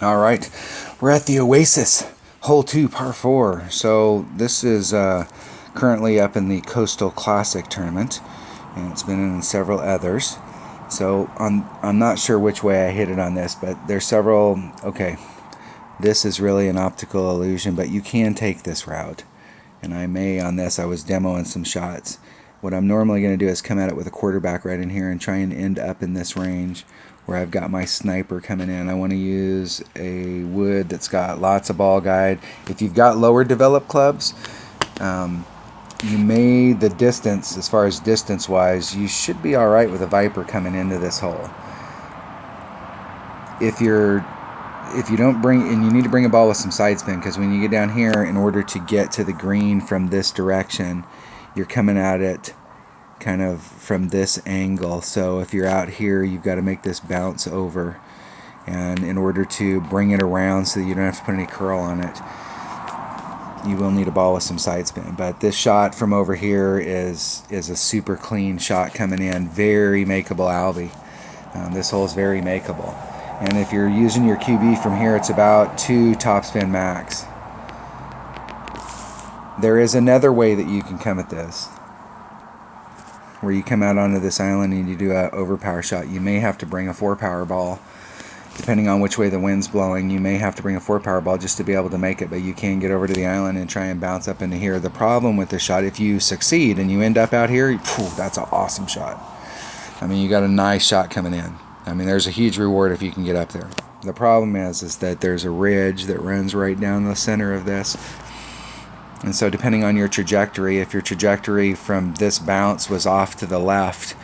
All right, we're at the Oasis, hole 2, par 4. So this is currently up in the Coastal Classic tournament, and it's been in several others. So I'm not sure which way I hit it on this, but there's several. Okay, this is really an optical illusion, but you can take this route. And I may, on this, I was demoing some shots. What I'm normally going to do is come at it with a quarterback right in here and try and end up in this range where I've got my sniper coming in. I want to use a wood that's got lots of ball guide. If you've got lower developed clubs, you may, the distance, as far as distance wise, you should be alright with a Viper coming into this hole. If you don't bring, and you need to bring a ball with some side spin, because when you get down here, in order to get to the green from this direction, you're coming at it kind of from this angle. So if you're out here, you've got to make this bounce over, and in order to bring it around so that you don't have to put any curl on it, you will need a ball with some side spin. But this shot from over here is a super clean shot coming in, very makeable albie. This hole is very makeable, and if you're using your QB from here, it's about 2 topspin max. There is another way that you can come at this, where you come out onto this island and you do an overpower shot. You may have to bring a 4-power ball. Depending on which way the wind's blowing, you may have to bring a 4-power ball just to be able to make it, but you can get over to the island and try and bounce up into here. The problem with this shot, if you succeed and you end up out here, that's an awesome shot. I mean, you got a nice shot coming in. I mean, there's a huge reward if you can get up there. The problem is that there's a ridge that runs right down the center of this. And so depending on your trajectory, if your trajectory from this bounce was off to the left,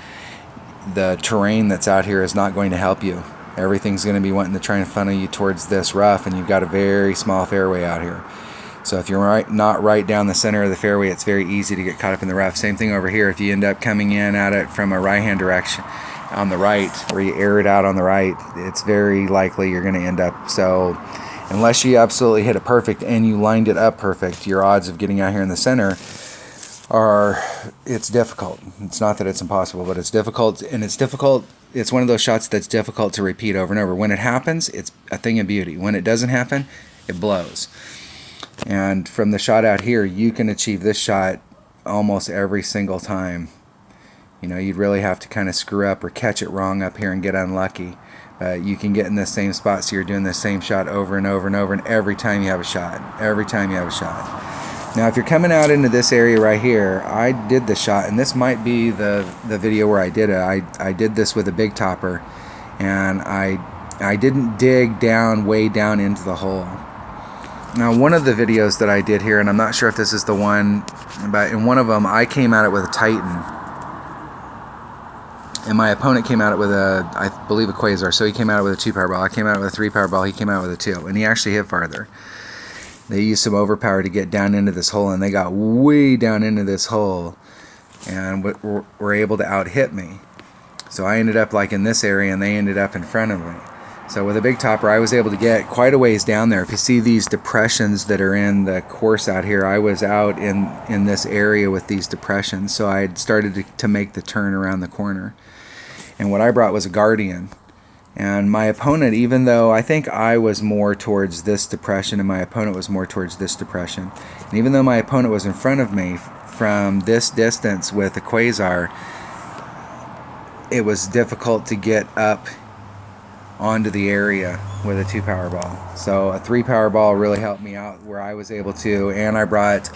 the terrain that's out here is not going to help you. Everything's going to be wanting to try and funnel you towards this rough, and you've got a very small fairway out here. So if you're not right down the center of the fairway, it's very easy to get caught up in the rough. Same thing over here. If you end up coming in at it from a right-hand direction on the right, or you air it out on the right, it's very likely you're going to end up. So unless you absolutely hit it perfect and you lined it up perfect, your odds of getting out here in the center it's difficult. It's not that it's impossible, but it's difficult, and it's one of those shots that's difficult to repeat over and over. When it happens, it's a thing of beauty. When it doesn't happen, it blows. And from the shot out here, you can achieve this shot almost every single time. You know, you'd really have to kind of screw up or catch it wrong up here and get unlucky. You can get in the same spot, so you're doing the same shot over and over and over, and every time you have a shot. Now, if you're coming out into this area right here, I did the shot, and this might be the video where I did it. I did this with a big topper, and I didn't dig down, way down into the hole. Now, one of the videos that I did here, and I'm not sure if this is the one, but in one of them, I came at it with a Titan, and my opponent came at it with I believe a Quasar. So he came at it with a 2-power ball. I came at it with a 3-power ball. He came out with a 2, and he actually hit farther. They used some overpower to get down into this hole, and they got way down into this hole and were able to out-hit me. So I ended up like in this area, and they ended up in front of me. So with a big topper, I was able to get quite a ways down there. If you see these depressions that are in the course out here, I was out in this area with these depressions. So I had started to make the turn around the corner. And what I brought was a Guardian. And my opponent, even though I think I was more towards this depression and my opponent was more towards this depression, and even though my opponent was in front of me from this distance with a Quasar, it was difficult to get up onto the area with a 2-power ball. So a 3-power ball really helped me out where I was able to, and I brought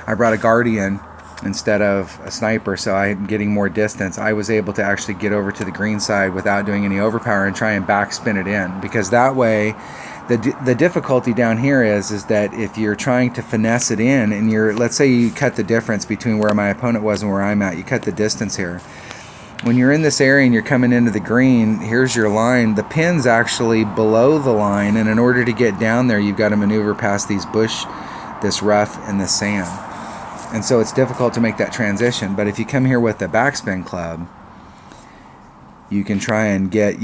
a Guardian instead of a sniper, so I'm getting more distance. I was able to actually get over to the green side without doing any overpower and try and backspin it in, because that way the difficulty down here is that if you're trying to finesse it in, and let's say you cut the difference between where my opponent was and where I'm at, you cut the distance here. When you're in this area and you're coming into the green, here's your line. The pin's actually below the line, and in order to get down there, you've got to maneuver past these bush, this rough, and the sand. And so it's difficult to make that transition. But if you come here with the backspin club, you can try and get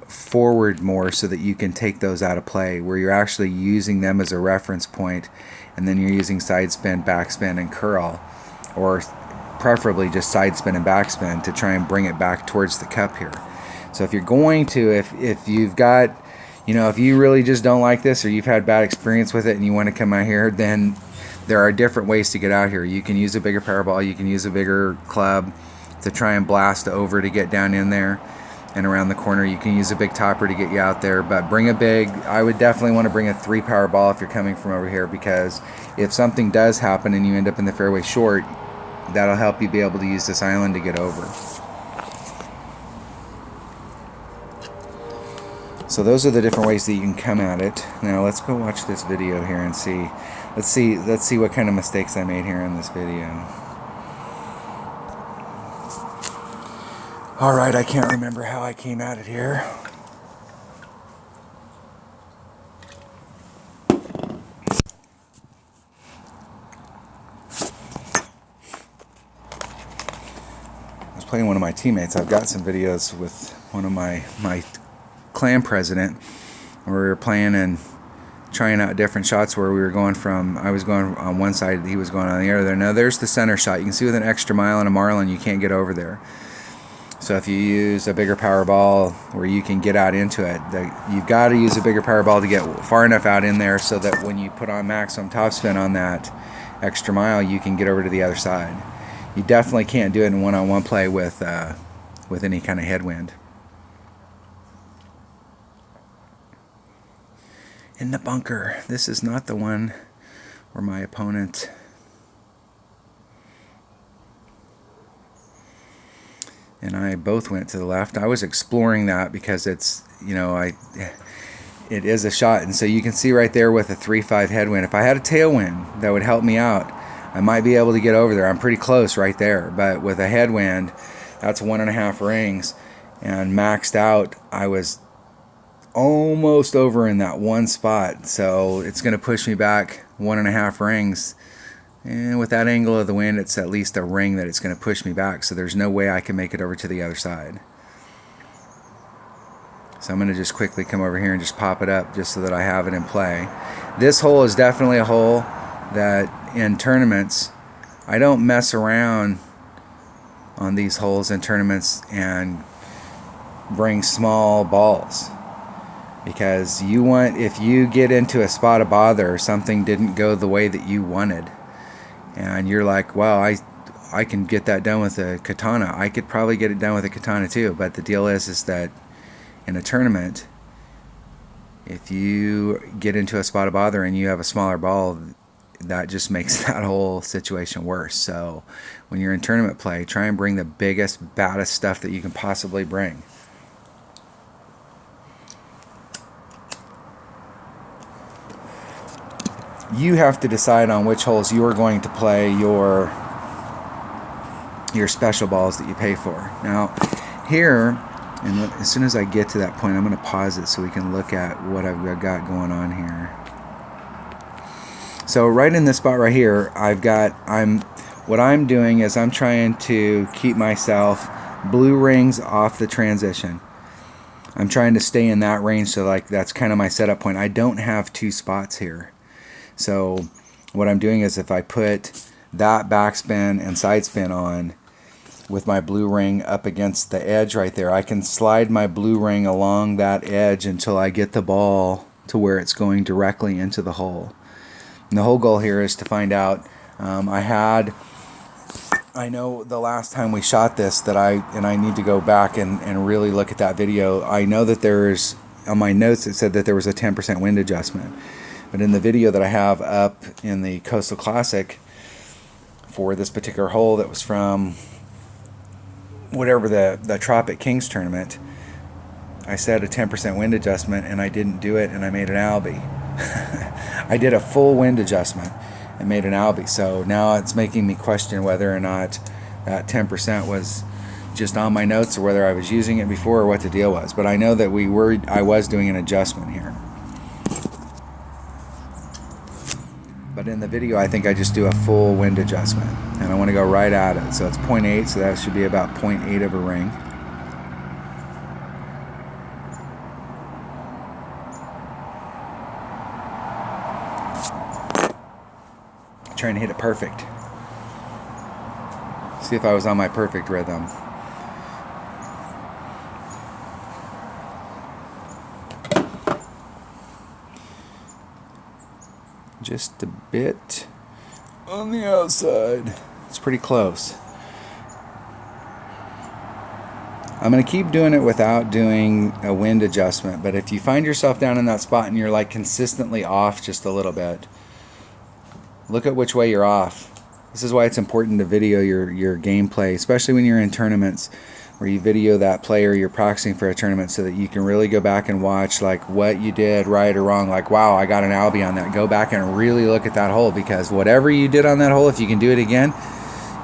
forward more so that you can take those out of play, where you're actually using them as a reference point, and then you're using side spin, backspin, and curl, or preferably just side spin and backspin to try and bring it back towards the cup here. So if you're going to, if you've got, you know, if you really just don't like this, or you've had bad experience with it and you want to come out here, then there are different ways to get out here. You can use a bigger Powerball, you can use a bigger club to try and blast over to get down in there and around the corner. You can use a big topper to get you out there, but bring a big, I would definitely want to bring a 3 Powerball if you're coming from over here, because if something does happen and you end up in the fairway short, that'll help you be able to use this island to get over. So those are the different ways that you can come at it. Now let's go watch this video here and see. Let's see what kind of mistakes I made here in this video. Alright, I can't remember how I came at it here. I was playing one of my teammates. I've got some videos with one of my clan president where we were playing and trying out different shots where we were going from, I was going on one side, he was going on the other. Now there's the center shot. You can see with an extra mile and a marlin you can't get over there. So if you use a bigger power ball where you can get out into it, you've got to use a bigger power ball to get far enough out in there so that when you put on maximum topspin on that extra mile, you can get over to the other side. You definitely can't do it in one-on-one play with any kind of headwind. In the bunker. This is not the one where my opponent and I both went to the left. I was exploring that because it's, you know, it is a shot, and so you can see right there with a 3-5 headwind. If I had a tailwind that would help me out, I might be able to get over there. I'm pretty close right there, but with a headwind, that's 1.5 rings, and maxed out, I was almost over in that one spot, so it's going to push me back 1.5 rings, and with that angle of the wind, it's at least a ring that it's going to push me back, so there's no way I can make it over to the other side. So I'm going to just quickly come over here and just pop it up just so that I have it in play. This hole is definitely a hole that in tournaments, I don't mess around on these holes in tournaments and bring small balls. Because you want, if you get into a spot of bother or something didn't go the way that you wanted, and you're like, wow, I can get that done with a katana. I could probably get it done with a katana too, but the deal is that in a tournament, if you get into a spot of bother and you have a smaller ball, that just makes that whole situation worse. So when you're in tournament play, try and bring the biggest, baddest stuff that you can possibly bring. You have to decide on which holes you are going to play your special balls that you pay for. Now here, and as soon as I get to that point, I'm going to pause it so we can look at what I've got going on here. So right in this spot right here, what I'm doing is I'm trying to keep myself blue rings off the transition. I'm trying to stay in that range, so like that's kind of my setup point. I don't have 2 spots here. So what I'm doing is if I put that backspin and side spin on with my blue ring up against the edge right there, I can slide my blue ring along that edge until I get the ball to where it's going directly into the hole. And the whole goal here is to find out, I know the last time we shot this that I need to go back and really look at that video. I know that there's, on my notes it said that there was a 10% wind adjustment. But in the video that I have up in the Coastal Classic for this particular hole that was from whatever the Tropic Kings tournament, I said a 10% wind adjustment and I didn't do it, and I made an albie. I did a full wind adjustment and made an albie. So now it's making me question whether or not that 10% was just on my notes or whether I was using it before or what the deal was. But I know that I was doing an adjustment here. But in the video, I think I just do a full wind adjustment, and I want to go right at it. So it's 0.8, so that should be about 0.8 of a ring. Trying to hit it perfect. See if I was on my perfect rhythm. just a bit on the outside. It's pretty close. I'm going to keep doing it without doing a wind adjustment, but if you find yourself down in that spot and you're like consistently off just a little bit, look at which way you're off. This is why it's important to video your gameplay, especially when you're in tournaments where you video that player you're practicing for a tournament, so that you can really go back and watch like what you did right or wrong. Like, wow, I got an albie on that. Go back and really look at that hole, because whatever you did on that hole, if you can do it again,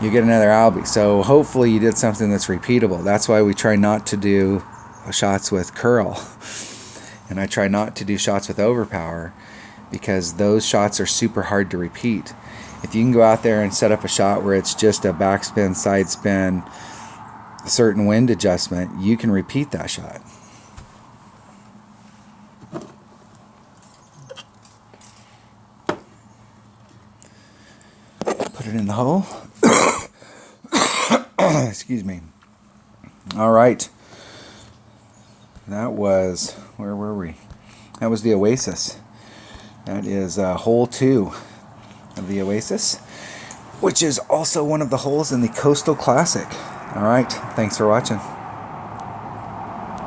you get another albie. So hopefully you did something that's repeatable. That's why we try not to do shots with curl, and I try not to do shots with overpower, because those shots are super hard to repeat. If you can go out there and set up a shot where it's just a backspin, side spin, certain wind adjustment, you can repeat that shot. Put it in the hole. Excuse me. All right. That was, where were we? That was the Oasis. That is hole 2 of the Oasis, which is also one of the holes in the Coastal Classic. All right. Thanks for watching.